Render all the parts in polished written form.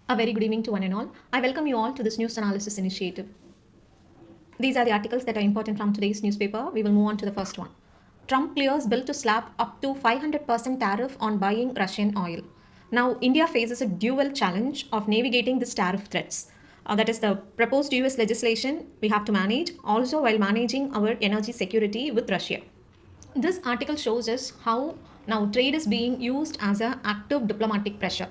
A very good evening to one and all. I welcome you all to this news analysis initiative. These are the articles that are important from today's newspaper. We will move on to the first one. Trump clears bill to slap up to 500% tariff on buying Russian oil. Now, India faces a dual challenge of navigating these tariff threats. That is the proposed US legislation we have to manage, also while managing our energy security with Russia. This article shows us how now trade is being used as an active diplomatic pressure.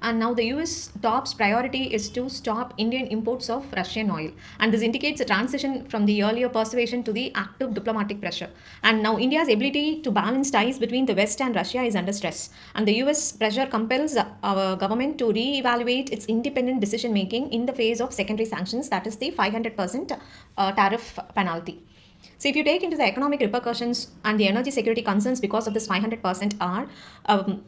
And now the US top's priority is to stop Indian imports of Russian oil. And this indicates a transition from the earlier persuasion to the active diplomatic pressure. And now India's ability to balance ties between the West and Russia is under stress. And the US pressure compels our government to re-evaluate its independent decision making in the face of secondary sanctions, that is the 500% tariff penalty. So if you take into the economic repercussions and the energy security concerns because of this 500% R,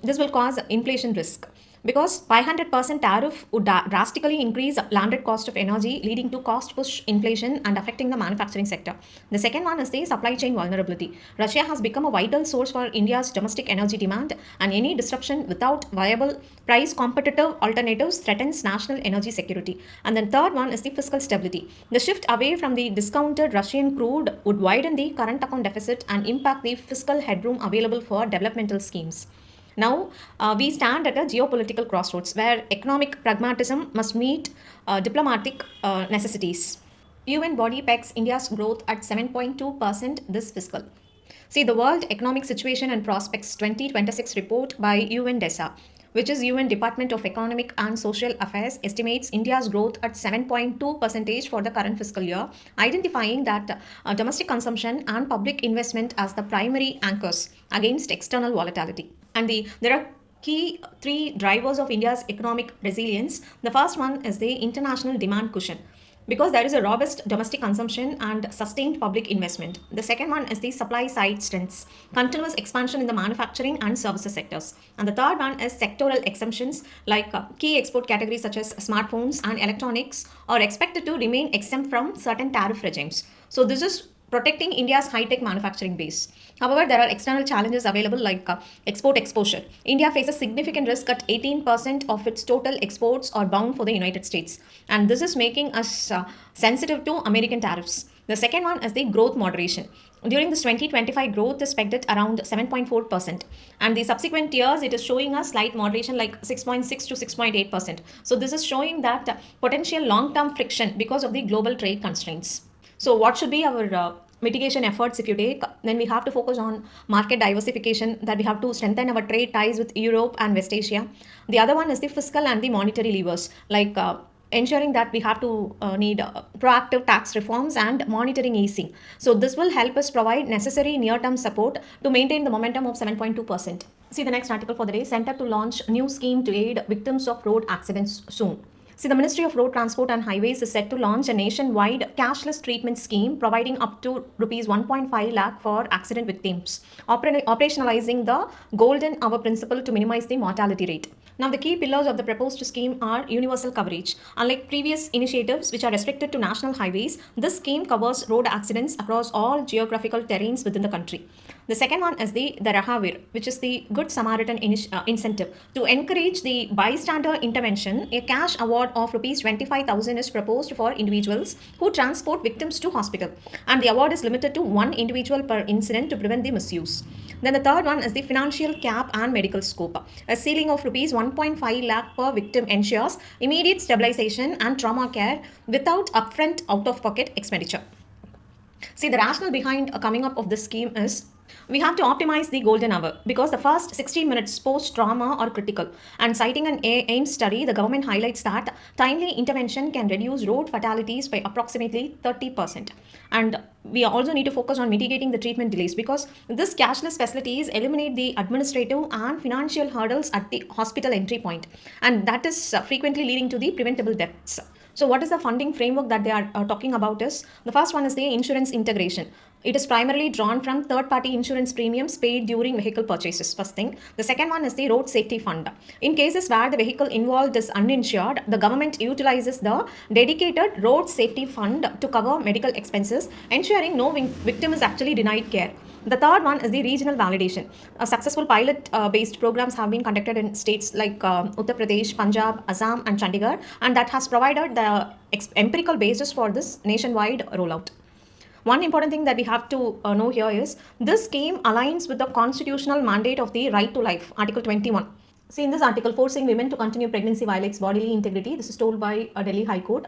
this will cause inflation risk. Because 500% tariff would drastically increase landed cost of energy, leading to cost push inflation and affecting the manufacturing sector. The second one is the supply chain vulnerability. Russia has become a vital source for India's domestic energy demand, and any disruption without viable price competitive alternatives threatens national energy security. And then third one is the fiscal stability. The shift away from the discounted Russian crude would widen the current account deficit and impact the fiscal headroom available for developmental schemes. Now, we stand at a geopolitical crossroads where economic pragmatism must meet diplomatic necessities. UN body pegs India's growth at 7.2% this fiscal. See, the World Economic Situation and Prospects 2026 report by UN DESA, which is UN Department of Economic and Social Affairs, estimates India's growth at 7.2% for the current fiscal year, identifying that domestic consumption and public investment as the primary anchors against external volatility. And there are key three drivers of India's economic resilience. The first one is the international demand cushion, because there is a robust domestic consumption and sustained public investment. The second one is the supply side strengths, continuous expansion in the manufacturing and services sectors. And the third one is sectoral exemptions, like key export categories such as smartphones and electronics are expected to remain exempt from certain tariff regimes. So this is protecting India's high-tech manufacturing base. However, there are external challenges available like export exposure. India faces significant risk at 18% of its total exports are bound for the United States. And this is making us sensitive to American tariffs. The second one is the growth moderation. During this 2025, growth is pegged at around 7.4%. And the subsequent years, it is showing a slight moderation like 6.6 to 6.8%. So this is showing that potential long-term friction because of the global trade constraints. So what should be our mitigation efforts if you take? Then we have to focus on market diversification, that we have to strengthen our trade ties with Europe and West Asia. The other one is the fiscal and the monetary levers, like ensuring that we have to need proactive tax reforms and monitoring easing. So this will help us provide necessary near-term support to maintain the momentum of 7.2%. See the next article for the day. Center to launch new scheme to aid victims of road accidents soon. See, the Ministry of Road Transport and Highways is set to launch a nationwide cashless treatment scheme providing up to rupees 1.5 lakh for accident victims, operationalizing the golden hour principle to minimize the mortality rate. Now, the key pillars of the proposed scheme are universal coverage. Unlike previous initiatives which are restricted to national highways, this scheme covers road accidents across all geographical terrains within the country. The second one is the Rahavir, which is the Good Samaritan incentive. To encourage the bystander intervention, a cash award of rupees 25,000 is proposed for individuals who transport victims to hospital. And the award is limited to one individual per incident to prevent the misuse. Then the third one is the financial cap and medical scope. A ceiling of rupees 1.5 lakh per victim ensures immediate stabilization and trauma care without upfront out-of-pocket expenditure. See, the rationale behind coming up of this scheme is we have to optimize the golden hour because the first 60 minutes post trauma are critical. And citing an AIM study, the government highlights that timely intervention can reduce road fatalities by approximately 30%. And we also need to focus on mitigating the treatment delays because this cashless facilities eliminate the administrative and financial hurdles at the hospital entry point, and that is frequently leading to the preventable deaths. So what is the funding framework that they are talking about is the first one is the insurance integration. It is primarily drawn from third party insurance premiums paid during vehicle purchases. First thing. The second one is the road safety fund. In cases where the vehicle involved is uninsured, the government utilizes the dedicated road safety fund to cover medical expenses, ensuring no victim is actually denied care. The third one is the regional validation. Successful pilot based programs have been conducted in states like Uttar Pradesh, Punjab, Assam, and Chandigarh, and that has provided the empirical basis for this nationwide rollout. One important thing that we have to know here is this scheme aligns with the constitutional mandate of the right to life, Article 21. See, in this article, forcing women to continue pregnancy violates bodily integrity. This is told by Delhi High Court.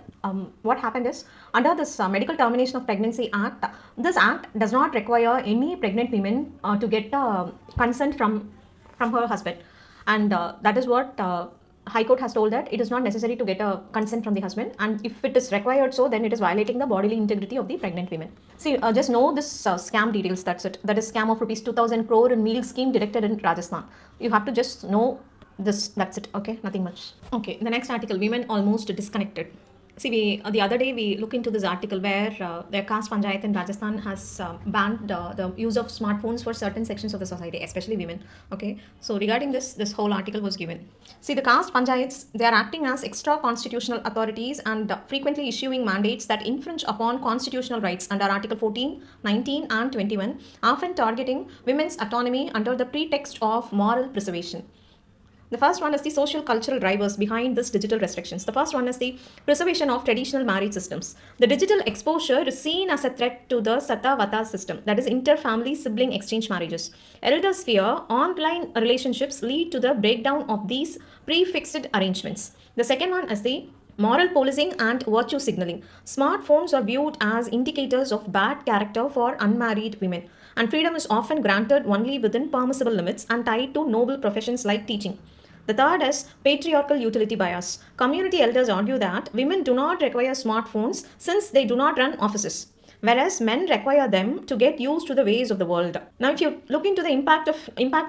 What happened is, under this Medical Termination of Pregnancy Act, this act does not require any pregnant women to get consent from her husband. And that is what High Court has told, that it is not necessary to get a consent from the husband, and if it is required so, then it is violating the bodily integrity of the pregnant women. See, just know this scam details, that's it. That is scam of rupees 2000 crore in meal scheme detected in Rajasthan. You have to just know this, that's it, okay, nothing much. Okay, the next article, women almost disconnected. See, the other day we look into this article where the caste panchayat in Rajasthan has banned the use of smartphones for certain sections of the society, especially women. Okay, so regarding this whole article was given. See, the caste panchayats, they are acting as extra constitutional authorities and frequently issuing mandates that infringe upon constitutional rights under Article 14, 19, and 21, often targeting women's autonomy under the pretext of moral preservation. The first one is the social cultural drivers behind this digital restrictions. The first one is the preservation of traditional marriage systems. The digital exposure is seen as a threat to the Sata Vata system, that is inter-family sibling exchange marriages. Elders fear online relationships lead to the breakdown of these prefixed arrangements. The second one is the moral policing and virtue signaling. Smartphones are viewed as indicators of bad character for unmarried women, and freedom is often granted only within permissible limits and tied to noble professions like teaching. The third is patriarchal utility bias. Community elders argue that women do not require smartphones since they do not run offices, whereas men require them to get used to the ways of the world. Now, if you look into the impact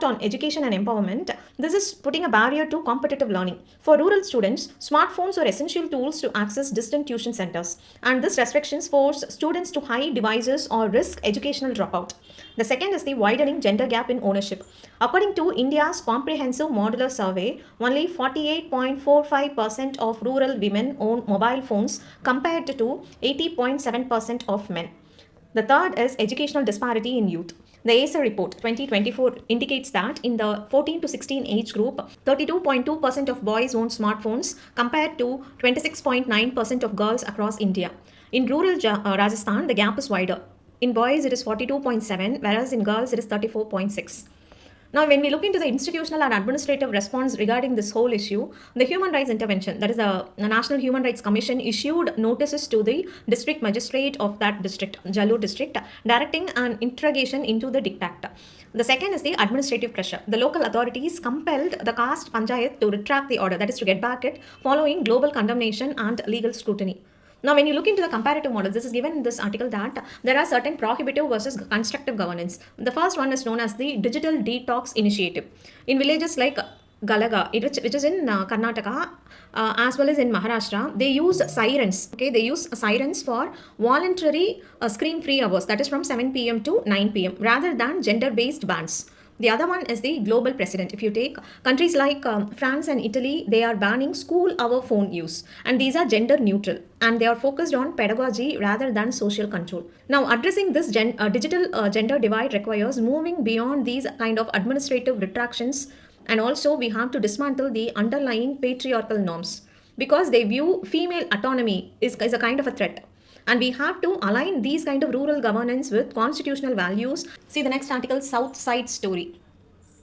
on education and empowerment, this is putting a barrier to competitive learning. For rural students, smartphones are essential tools to access distant tuition centers, and these restrictions force students to hide devices or risk educational dropout. The second is the widening gender gap in ownership. According to India's comprehensive modular survey, only 48.45% of rural women own mobile phones compared to 80.7% of men. The third is educational disparity in youth. The ACER report 2024 indicates that in the 14 to 16 age group, 32.2% of boys own smartphones compared to 26.9% of girls across India. In rural Rajasthan, the gap is wider. In boys, it is 42.7, whereas in girls, it is 34.6. Now, when we look into the institutional and administrative response regarding this whole issue, the Human Rights Intervention, that is the National Human Rights Commission, issued notices to the district magistrate of that district, Jalur district, directing an interrogation into the diktat. The second is the administrative pressure. The local authorities compelled the caste panchayat to retract the order, that is to get back it, following global condemnation and legal scrutiny. Now, when you look into the comparative models, this is given in this article that there are certain prohibitive versus constructive governance. The first one is known as the Digital Detox Initiative. In villages like Galaga, which is in Karnataka, as well as in Maharashtra, they use sirens. Okay, they use sirens for voluntary screen-free hours, that is from 7 p.m. to 9 p.m. rather than gender-based bans. The other one is the global precedent. If you take countries like France and Italy, they are banning school hour phone use, and these are gender neutral, and they are focused on pedagogy rather than social control. Now, addressing this digital gender divide requires moving beyond these kind of administrative retractions, and also we have to dismantle the underlying patriarchal norms, because they view female autonomy is a kind of a threat. And we have to align these kind of rural governance with constitutional values. See the next article, South Side Story.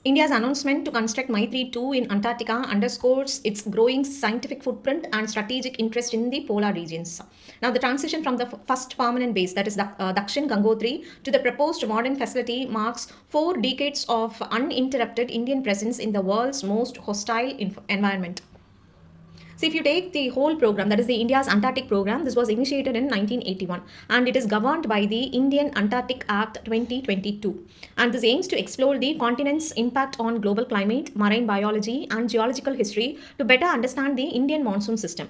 India's announcement to construct Maitri 2 in Antarctica underscores its growing scientific footprint and strategic interest in the polar regions. Now, the transition from the first permanent base, that is Dakshin Gangotri, to the proposed modern facility marks 4 decades of uninterrupted Indian presence in the world's most hostile environment. So if you take the whole program, that is the India's Antarctic program, this was initiated in 1981 and it is governed by the Indian Antarctic Act 2022. And this aims to explore the continent's impact on global climate, marine biology and geological history to better understand the Indian monsoon system.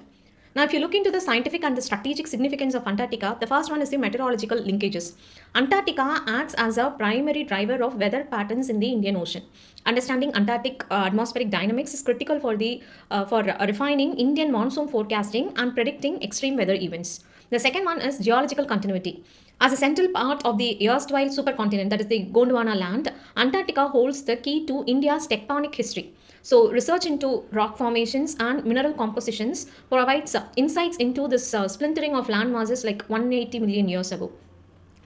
Now, if you look into the scientific and the strategic significance of Antarctica, the first one is the meteorological linkages. Antarctica acts as a primary driver of weather patterns in the Indian Ocean. Understanding Antarctic atmospheric dynamics is critical for refining Indian monsoon forecasting and predicting extreme weather events. The second one is geological continuity. As a central part of the erstwhile supercontinent, that is the Gondwana land, Antarctica holds the key to India's tectonic history. So, research into rock formations and mineral compositions provides insights into this splintering of land masses like 180 million years ago.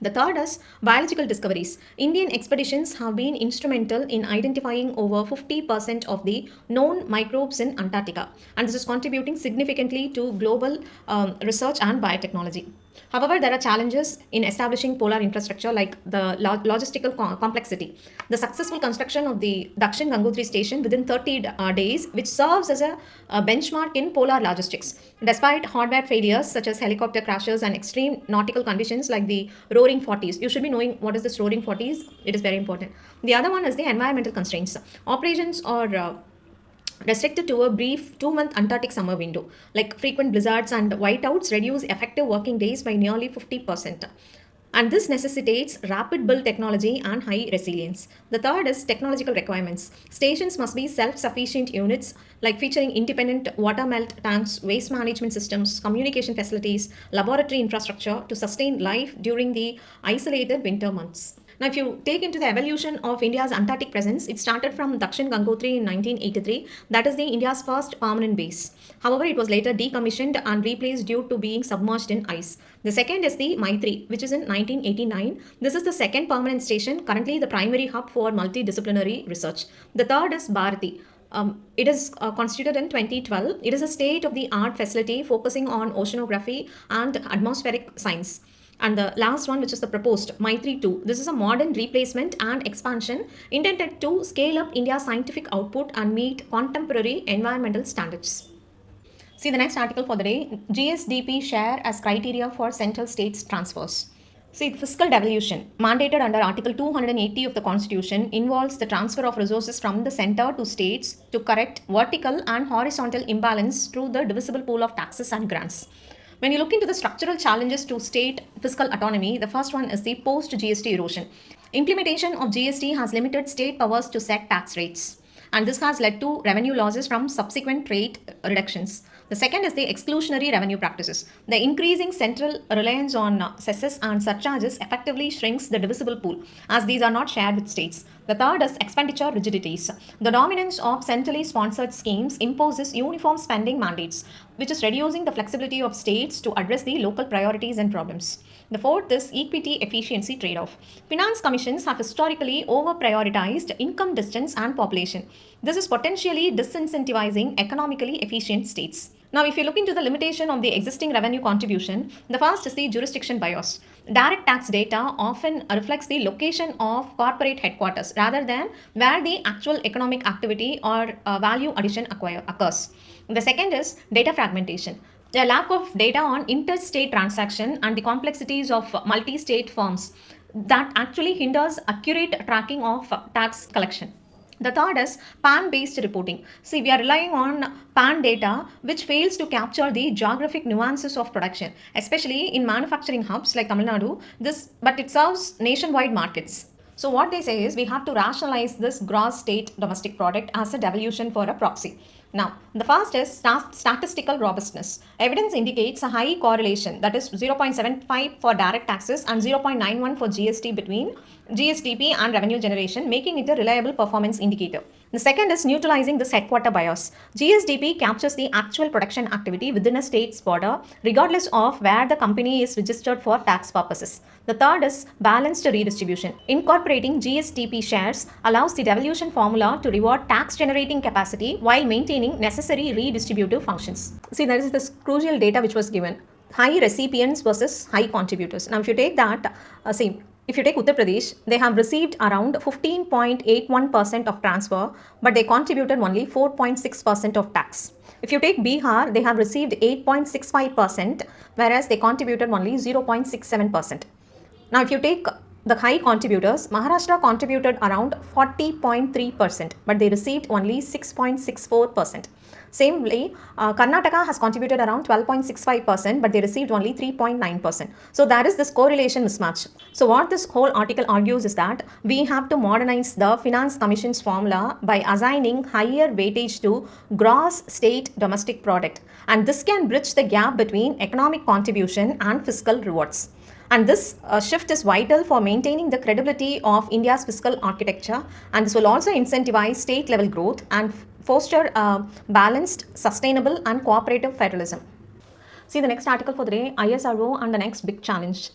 The third is biological discoveries. Indian expeditions have been instrumental in identifying over 50% of the known microbes in Antarctica, and this is contributing significantly to global research and biotechnology. However, there are challenges in establishing polar infrastructure like the logistical complexity. The successful construction of the Dakshin Gangotri station within 30 days, which serves as a benchmark in polar logistics. Despite hardware failures such as helicopter crashes and extreme nautical conditions like the roaring 40s. You should be knowing what is this roaring 40s. It is very important. The other one is the environmental constraints. Operations are restricted to a brief 2-month Antarctic summer window. Like frequent blizzards and whiteouts reduce effective working days by nearly 50%. And this necessitates rapid build technology and high resilience. The third is technological requirements. Stations must be self-sufficient units like featuring independent water melt tanks, waste management systems, communication facilities, laboratory infrastructure to sustain life during the isolated winter months. Now, if you take into the evolution of India's Antarctic presence, it started from Dakshin Gangotri in 1983. That is the India's first permanent base. However, it was later decommissioned and replaced due to being submerged in ice. The second is the Maitri, which is in 1989. This is the second permanent station, currently the primary hub for multidisciplinary research. The third is Bharati. It is constituted in 2012. It is a state-of-the-art facility focusing on oceanography and atmospheric science. And the last one, which is the proposed Maitri 2. This is a modern replacement and expansion intended to scale up India's scientific output and meet contemporary environmental standards. See the next article for the day. GSDP share as criteria for central states transfers. See, fiscal devolution, mandated under Article 280 of the Constitution, involves the transfer of resources from the center to states to correct vertical and horizontal imbalance through the divisible pool of taxes and grants. When you look into the structural challenges to state fiscal autonomy, the first one is the post-GST erosion. Implementation of GST has limited state powers to set tax rates, and this has led to revenue losses from subsequent rate reductions. The second is the exclusionary revenue practices. The increasing central reliance on cesses and surcharges effectively shrinks the divisible pool, as these are not shared with states. The third is expenditure rigidities. The dominance of centrally sponsored schemes imposes uniform spending mandates, which is reducing the flexibility of states to address the local priorities and problems. The fourth is equity efficiency trade-off. Finance commissions have historically over-prioritized income distance and population. This is potentially disincentivizing economically efficient states. Now, if you look into the limitation of the existing revenue contribution, the first is the jurisdiction bias. Direct tax data often reflects the location of corporate headquarters rather than where the actual economic activity or value addition occurs. The second is data fragmentation. The lack of data on interstate transaction and the complexities of multi-state firms that actually hinders accurate tracking of tax collection. The third is PAN-based reporting. See, we are relying on PAN data which fails to capture the geographic nuances of production, especially in manufacturing hubs like Tamil Nadu, but it serves nationwide markets. So what they say is we have to rationalize this gross state domestic product as a devolution for a proxy. Now, the first is statistical robustness. Evidence indicates a high correlation, that is 0.75 for direct taxes and 0.91 for GST between GSDP and revenue generation, making it a reliable performance indicator. The second is neutralizing this headquarter bias. GSDP captures the actual production activity within a state's border, regardless of where the company is registered for tax purposes. The third is balanced redistribution. Incorporating GSDP shares allows the devolution formula to reward tax generating capacity while maintaining necessary redistributive functions. See, there is this crucial data which was given. High recipients versus high contributors. Now, if you take that, if you take Uttar Pradesh, they have received around 15.81% of transfer, but they contributed only 4.6% of tax. If you take Bihar, they have received 8.65%, whereas they contributed only 0.67%. Now, if you take the high contributors, Maharashtra contributed around 40.3%, but they received only 6.64%. Similarly, Karnataka has contributed around 12.65%, but they received only 3.9%. So there is this correlation mismatch. So what this whole article argues is that we have to modernize the Finance Commission's formula by assigning higher weightage to gross state domestic product. And this can bridge the gap between economic contribution and fiscal rewards. And this shift is vital for maintaining the credibility of India's fiscal architecture, and this will also incentivize state level growth and foster balanced, sustainable, and cooperative federalism. See the next article for the day, ISRO and the next big challenge.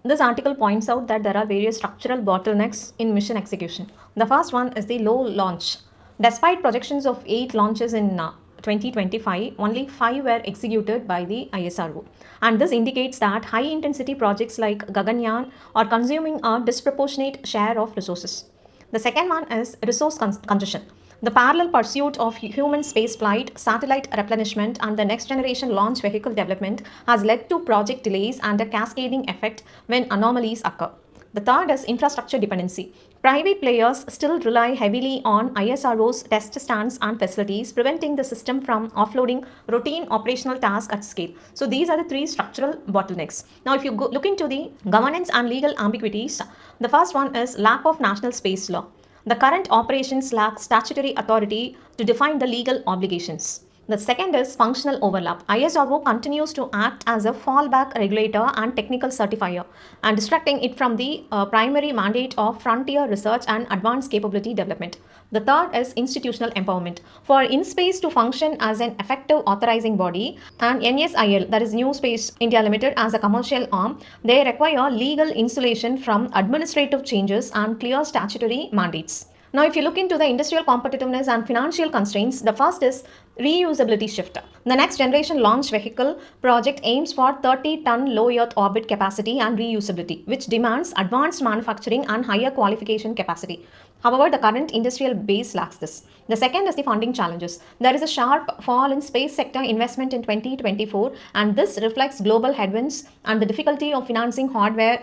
This article points out that there are various structural bottlenecks in mission execution. The first one is the low launch. Despite projections of 8 launches in 2025, only 5 were executed by the ISRO. And this indicates that high intensity projects like Gaganyaan are consuming a disproportionate share of resources. The second one is resource congestion. The parallel pursuit of human spaceflight, satellite replenishment, and the next generation launch vehicle development has led to project delays and a cascading effect when anomalies occur. The third is infrastructure dependency. Private players still rely heavily on ISRO's test stands and facilities, preventing the system from offloading routine operational tasks at scale. So these are the 3 structural bottlenecks. Now, if you look into the governance and legal ambiguities, the first one is lack of national space law. The current operations lack statutory authority to define the legal obligations. The second is functional overlap. ISRO continues to act as a fallback regulator and technical certifier, and distracting it from the primary mandate of frontier research and advanced capability development. The third is institutional empowerment. For InSpace to function as an effective authorizing body and NSIL, that is New Space India Limited, as a commercial arm, they require legal insulation from administrative changes and clear statutory mandates. Now, if you look into the industrial competitiveness and financial constraints, the first is reusability shift. The next generation launch vehicle project aims for 30-ton low Earth orbit capacity and reusability, which demands advanced manufacturing and higher qualification capacity. However, the current industrial base lacks this. The second is the funding challenges. There is a sharp fall in space sector investment in 2024, and this reflects global headwinds and the difficulty of financing hardware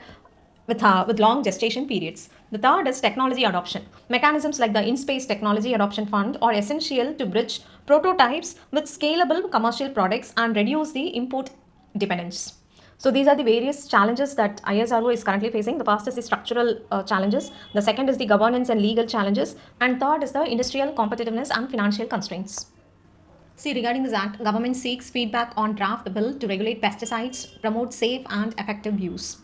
with long gestation periods. The third is technology adoption. Mechanisms like the InSpace Technology Adoption Fund are essential to bridge prototypes with scalable commercial products and reduce the import dependence. So these are the various challenges that ISRO is currently facing. The first is the structural challenges. The second is the governance and legal challenges. And third is the industrial competitiveness and financial constraints. See, regarding this act, government seeks feedback on draft bill to regulate pesticides, promote safe and effective use.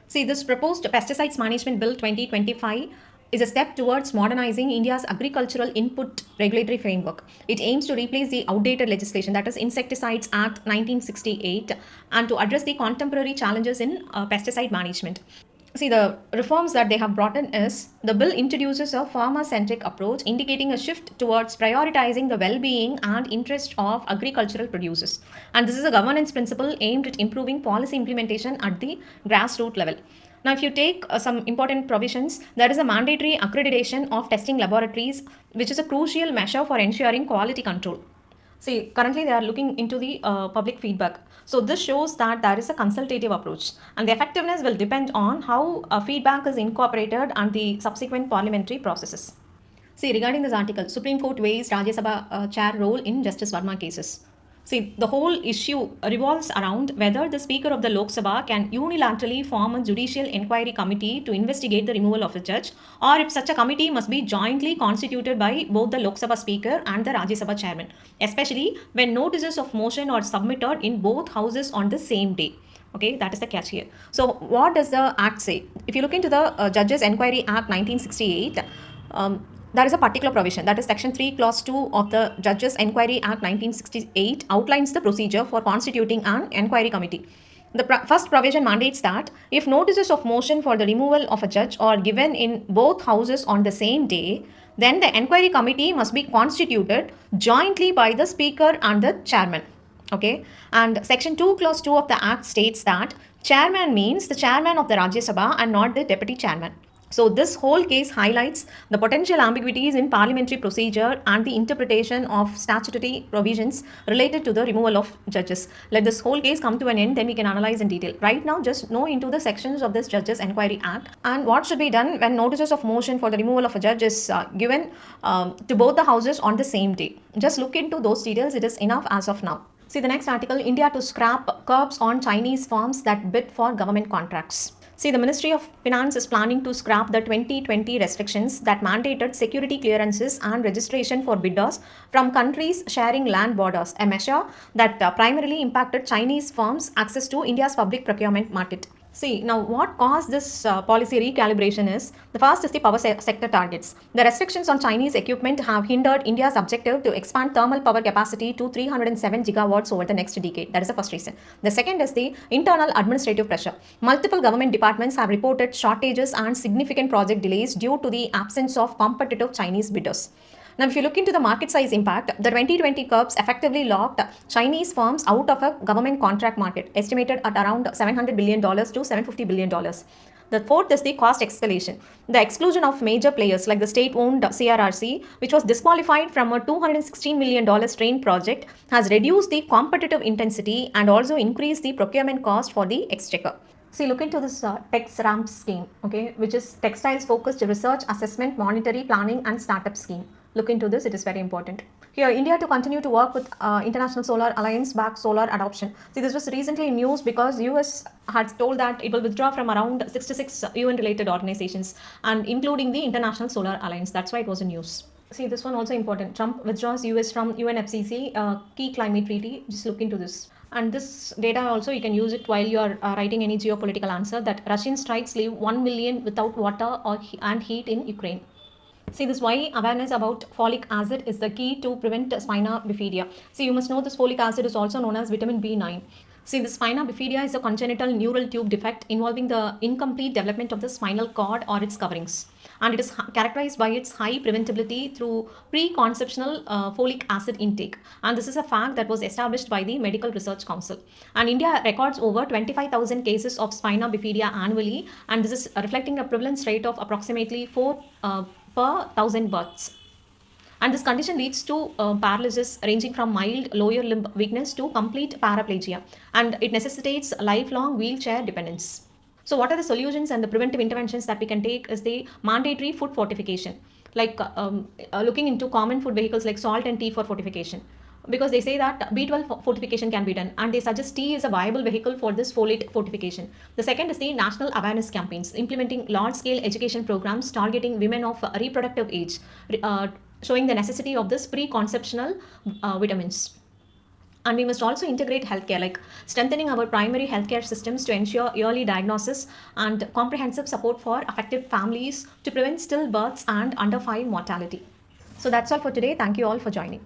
See, this proposed Pesticides Management Bill 2025 is a step towards modernizing India's agricultural input regulatory framework. It aims to replace the outdated legislation, that is Insecticides Act 1968, and to address the contemporary challenges in pesticide management. See, the reforms that they have brought in is the bill introduces a farmer-centric approach, indicating a shift towards prioritizing the well-being and interest of agricultural producers. And this is a governance principle aimed at improving policy implementation at the grassroots level. Now, if you take some important provisions, there is a mandatory accreditation of testing laboratories, which is a crucial measure for ensuring quality control. See, currently they are looking into the public feedback. So this shows that there is a consultative approach, and the effectiveness will depend on how feedback is incorporated and the subsequent parliamentary processes. See, regarding this article, Supreme Court weighs Rajya Sabha chair role in Justice Verma cases. See, the whole issue revolves around whether the Speaker of the Lok Sabha can unilaterally form a judicial inquiry committee to investigate the removal of a judge, or if such a committee must be jointly constituted by both the Lok Sabha Speaker and the Rajya Sabha Chairman, especially when notices of motion are submitted in both houses on the same day. Okay, that is the catch here. So, what does the Act say? If you look into the Judges Enquiry Act 1968, there is a particular provision, that is section 3 clause 2 of the Judges Enquiry Act 1968 outlines the procedure for constituting an enquiry committee. The first provision mandates that if notices of motion for the removal of a judge are given in both houses on the same day, then the enquiry committee must be constituted jointly by the Speaker and the Chairman. Okay, and section 2 clause 2 of the Act states that chairman means the chairman of the Rajya Sabha and not the deputy chairman. So, this whole case highlights the potential ambiguities in parliamentary procedure and the interpretation of statutory provisions related to the removal of judges. Let this whole case come to an end, then we can analyze in detail. Right now, just know into the sections of this Judges Enquiry Act and what should be done when notices of motion for the removal of a judge is given to both the houses on the same day. Just look into those details, it is enough as of now. See the next article, India to scrap curbs on Chinese firms that bid for government contracts. See, the Ministry of Finance is planning to scrap the 2020 restrictions that mandated security clearances and registration for bidders from countries sharing land borders, a measure that primarily impacted Chinese firms' access to India's public procurement market. See, now what caused this policy recalibration is the first is the power sector targets. The restrictions on Chinese equipment have hindered India's objective to expand thermal power capacity to 307 gigawatts over the next decade. That is the first reason. The second is the internal administrative pressure. Multiple government departments have reported shortages and significant project delays due to the absence of competitive Chinese bidders. Now, if you look into the market size impact, the 2020 curbs effectively locked Chinese firms out of a government contract market, estimated at around $700 billion to $750 billion. The fourth is the cost escalation. The exclusion of major players like the state-owned CRRC, which was disqualified from a $216 million train project, has reduced the competitive intensity and also increased the procurement cost for the exchequer. See, look into this Tex ramp scheme, okay, which is textiles focused research, assessment, monetary planning, and startup scheme. Look into this, it is very important. Here, India to continue to work with International Solar Alliance back solar adoption. See, this was recently in news because US had told that it will withdraw from around 66 UN related organizations and including the International Solar Alliance. That's why it was in news. See, this one also important. Trump withdraws US from UNFCCC, key climate treaty. Just look into this. And this data also you can use it while you are writing any geopolitical answer that Russian strikes leave 1 million without water and heat in Ukraine. See, this why awareness about folic acid is the key to prevent spina bifida. See, you must know this folic acid is also known as vitamin B9. See, the spina bifida is a congenital neural tube defect involving the incomplete development of the spinal cord or its coverings. And it is characterized by its high preventability through preconceptional folic acid intake. And this is a fact that was established by the Medical Research Council. And India records over 25,000 cases of spina bifida annually. And this is reflecting a prevalence rate of approximately 4 per 1,000 births. And this condition leads to paralysis ranging from mild lower limb weakness to complete paraplegia, and it necessitates lifelong wheelchair dependence. So what are the solutions and the preventive interventions that we can take is the mandatory food fortification, like looking into common food vehicles like salt and tea for fortification, because they say that B12 fortification can be done and they suggest tea is a viable vehicle for this folate fortification. The second is the national awareness campaigns, implementing large-scale education programs targeting women of reproductive age, showing the necessity of this preconceptional vitamins. And we must also integrate healthcare, like strengthening our primary healthcare systems to ensure early diagnosis and comprehensive support for affected families to prevent stillbirths and under 5 mortality. So that's all for today. Thank you all for joining.